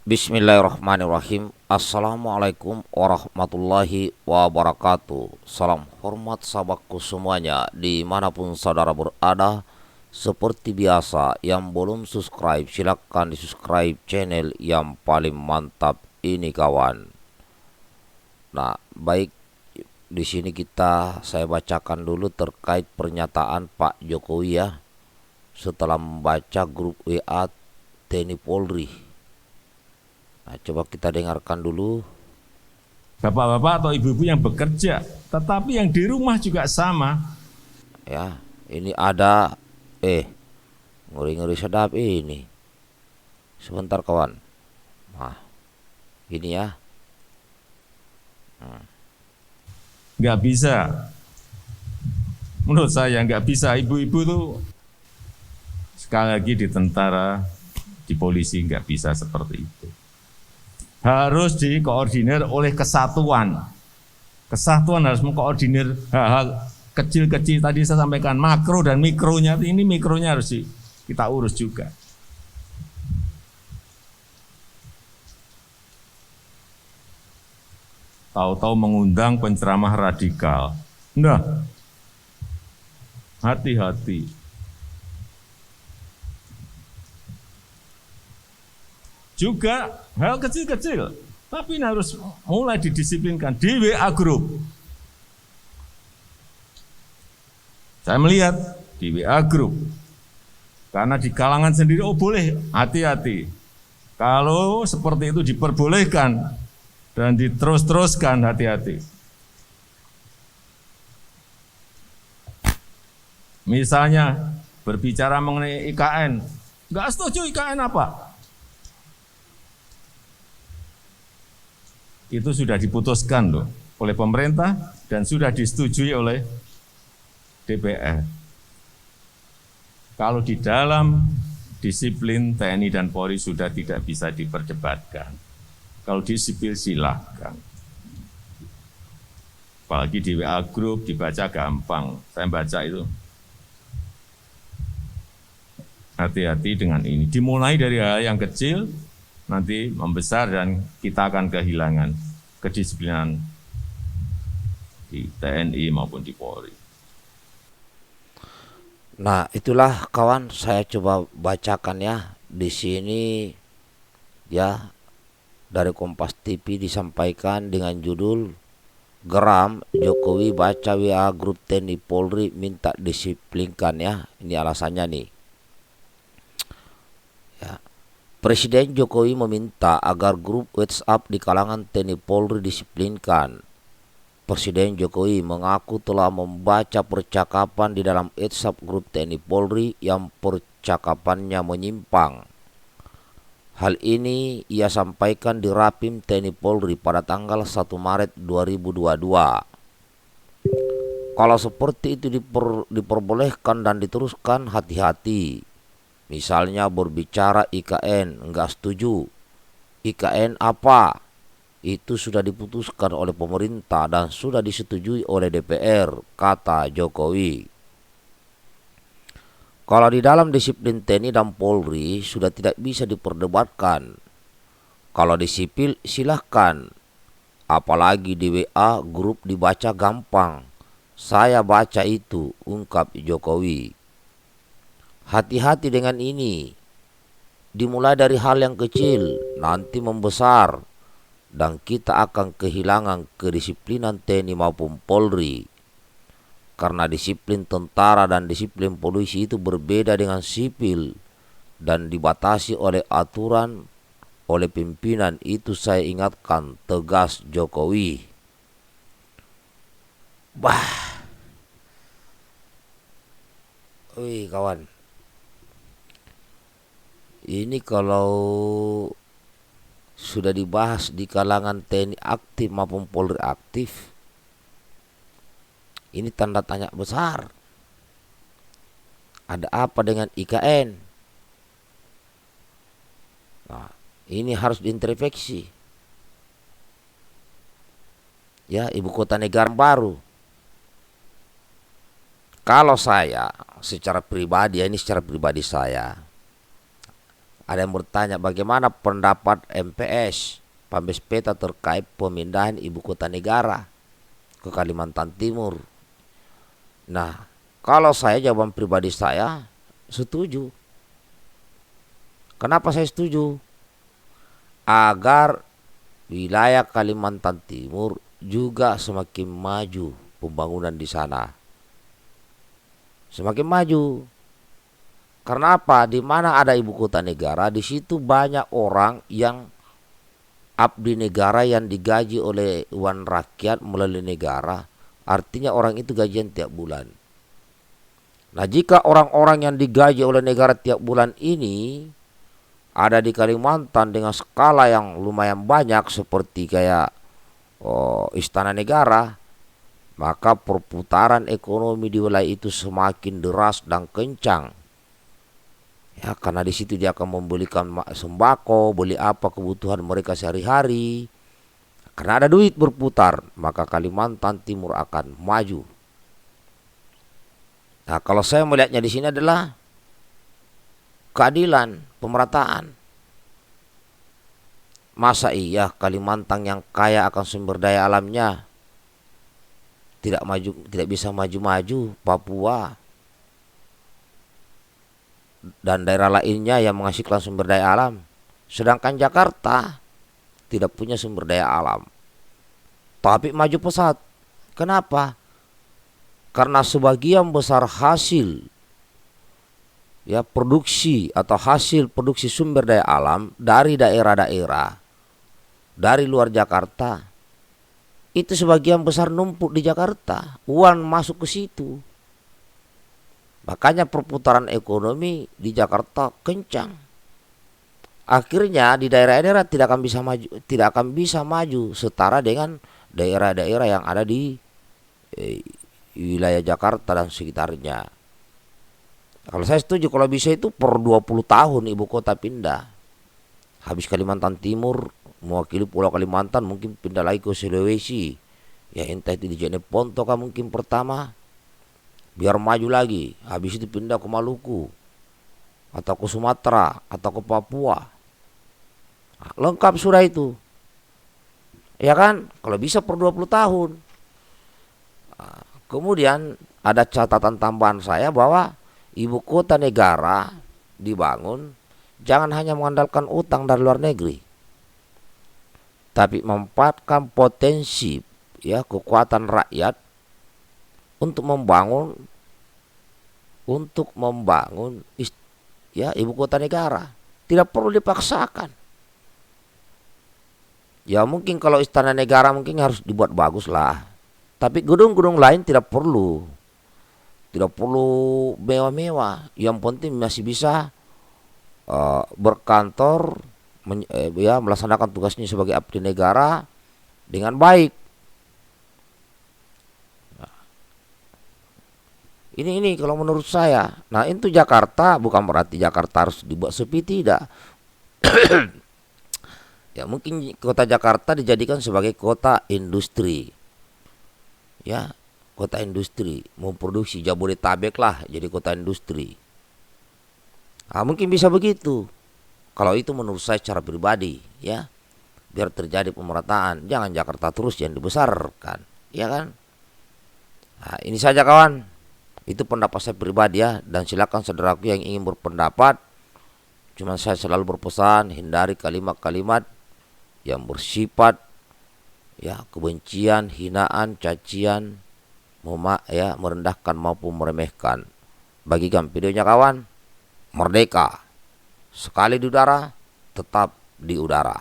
Bismillahirrahmanirrahim. Assalamualaikum warahmatullahi wabarakatuh. Salam hormat sahabatku semuanya dimanapun saudara berada. Seperti biasa, yang belum subscribe silahkan di subscribe channel yang paling mantap ini kawan. Nah, baik, di sini saya bacakan dulu terkait pernyataan Pak Jokowi ya, setelah membaca grup WA TNI Polri. Nah, coba kita dengarkan dulu. Bapak-bapak atau ibu-ibu yang bekerja, tetapi yang di rumah juga sama. Ya, ini ada ngeri-ngeri sedap ini. Sebentar kawan. Nah, ini ya. Nggak bisa. Menurut saya nggak bisa. Ibu-ibu tuh sekali lagi di tentara, di polisi nggak bisa seperti itu. Harus dikoordinir oleh kesatuan. Kesatuan harus mengkoordinir hal-hal kecil-kecil tadi saya sampaikan, makro dan mikronya. Ini mikronya harus kita urus juga. Tahu-tahu mengundang penceramah radikal. Nah, hati-hati. Juga hal kecil-kecil, tapi ini harus mulai didisiplinkan di WA Group. Saya melihat di WA Group, karena di kalangan sendiri, boleh, hati-hati. Kalau seperti itu diperbolehkan dan diterus-teruskan, hati-hati. Misalnya berbicara mengenai IKN, nggak setuju IKN apa? Itu sudah diputuskan loh oleh pemerintah dan sudah disetujui oleh DPR. Kalau di dalam disiplin TNI dan Polri sudah tidak bisa diperdebatkan. Kalau di sipil silahkan. Apalagi di WA Group dibaca gampang. Saya baca itu. Hati-hati dengan ini. Dimulai dari hal yang kecil, nanti membesar dan kita akan kehilangan kedisiplinan di TNI maupun di Polri. Nah, itulah kawan, saya coba bacakan ya. Di sini ya, dari Kompas TV disampaikan dengan judul Geram Jokowi baca WA grup TNI Polri minta disiplinkan ya. Ini alasannya nih. Ya. Presiden Jokowi meminta agar grup WhatsApp di kalangan TNI Polri disiplinkan. Presiden Jokowi mengaku telah membaca percakapan di dalam WhatsApp grup TNI Polri yang percakapannya menyimpang. Hal ini ia sampaikan di Rapim TNI Polri pada tanggal 1 Maret 2022. Kalau seperti itu diperbolehkan dan diteruskan, hati-hati. Misalnya berbicara IKN, enggak setuju. IKN apa? Itu sudah diputuskan oleh pemerintah dan sudah disetujui oleh DPR, kata Jokowi. Kalau di dalam disiplin TNI dan Polri sudah tidak bisa diperdebatkan. Kalau di sipil silahkan. Apalagi di WA grup dibaca gampang. Saya baca itu, ungkap Jokowi. Hati-hati dengan ini. Dimulai dari hal yang kecil, nanti membesar, dan kita akan kehilangan kedisiplinan TNI maupun Polri. Karena disiplin tentara dan disiplin polisi itu berbeda dengan sipil dan dibatasi oleh aturan oleh pimpinan, itu saya ingatkan, tegas Jokowi. Wih kawan. Ini kalau sudah dibahas di kalangan TNI aktif maupun Polri aktif, ini tanda tanya besar. Ada apa dengan IKN? Nah, ini harus diintrospeksi. Ya, ibu kota negara baru. Kalau saya secara pribadi, ini secara pribadi saya, Ada yang bertanya bagaimana pendapat MPS Pambes Peta terkait pemindahan ibu kota negara ke Kalimantan Timur. Nah, kalau saya, jawaban pribadi saya setuju. Kenapa saya setuju? Agar wilayah Kalimantan Timur juga semakin maju pembangunan di sana. Semakin maju. Karena apa? Di mana ada ibu kota negara, di situ banyak orang yang abdi negara yang digaji oleh uang rakyat melalui negara. Artinya orang itu gajian tiap bulan. Nah, jika orang-orang yang digaji oleh negara tiap bulan ini ada di Kalimantan dengan skala yang lumayan banyak seperti kayak istana negara, maka perputaran ekonomi di wilayah itu semakin deras dan kencang. Ya, karena di situ dia akan membelikan sembako, beli apa kebutuhan mereka sehari-hari. Karena ada duit berputar, maka Kalimantan Timur akan maju. Nah, kalau saya melihatnya di sini adalah keadilan, pemerataan. Masa iya Kalimantan yang kaya akan sumber daya alamnya tidak bisa maju-maju, Papua dan daerah lainnya yang menghasilkan sumber daya alam, sedangkan Jakarta tidak punya sumber daya alam tapi maju pesat. Kenapa? Karena sebagian besar hasil produksi atau hasil produksi sumber daya alam dari daerah-daerah dari luar Jakarta itu sebagian besar numpuk di Jakarta, uang masuk ke situ. Makanya perputaran ekonomi di Jakarta kencang. Akhirnya di daerah-daerah tidak akan bisa maju setara dengan daerah-daerah yang ada di wilayah Jakarta dan sekitarnya. Kalau saya setuju, kalau bisa itu per 20 tahun ibu kota pindah. Habis Kalimantan Timur mewakili Pulau Kalimantan, mungkin pindah lagi ke Sulawesi. Ya entah itu di Jeneponto kan mungkin pertama, biar maju lagi. Habis itu pindah ke Maluku atau ke Sumatera atau ke Papua. Nah, lengkap sudah itu. Ya kan? Kalau bisa per 20 tahun. Nah, kemudian ada catatan tambahan saya bahwa ibu kota negara dibangun jangan hanya mengandalkan utang dari luar negeri, tapi memanfaatkan potensi kekuatan rakyat untuk membangun ibu kota negara. Tidak perlu dipaksakan. Ya mungkin kalau istana negara mungkin harus dibuat bagus lah, tapi gedung-gedung lain tidak perlu mewah-mewah. Yang penting masih bisa berkantor, melaksanakan tugasnya sebagai abdi negara dengan baik. Nah, ini kalau menurut saya. Nah, itu Jakarta bukan berarti Jakarta harus dibuat sepi, tidak. Ya mungkin kota Jakarta dijadikan sebagai kota industri. Ya, kota industri, memproduksi Jabodetabek lah jadi kota industri. Nah, mungkin bisa begitu. Kalau itu menurut saya secara pribadi, ya. Biar terjadi pemerataan, jangan Jakarta terus yang dibesarkan, ya kan? Nah, ini saja kawan. Itu pendapat saya pribadi ya, dan silakan saudaraku yang ingin berpendapat. Cuma saya selalu berpesan hindari kalimat-kalimat yang bersifat kebencian, hinaan, cacian, merendahkan maupun meremehkan. Bagikan videonya kawan. Merdeka sekali di udara, tetap di udara.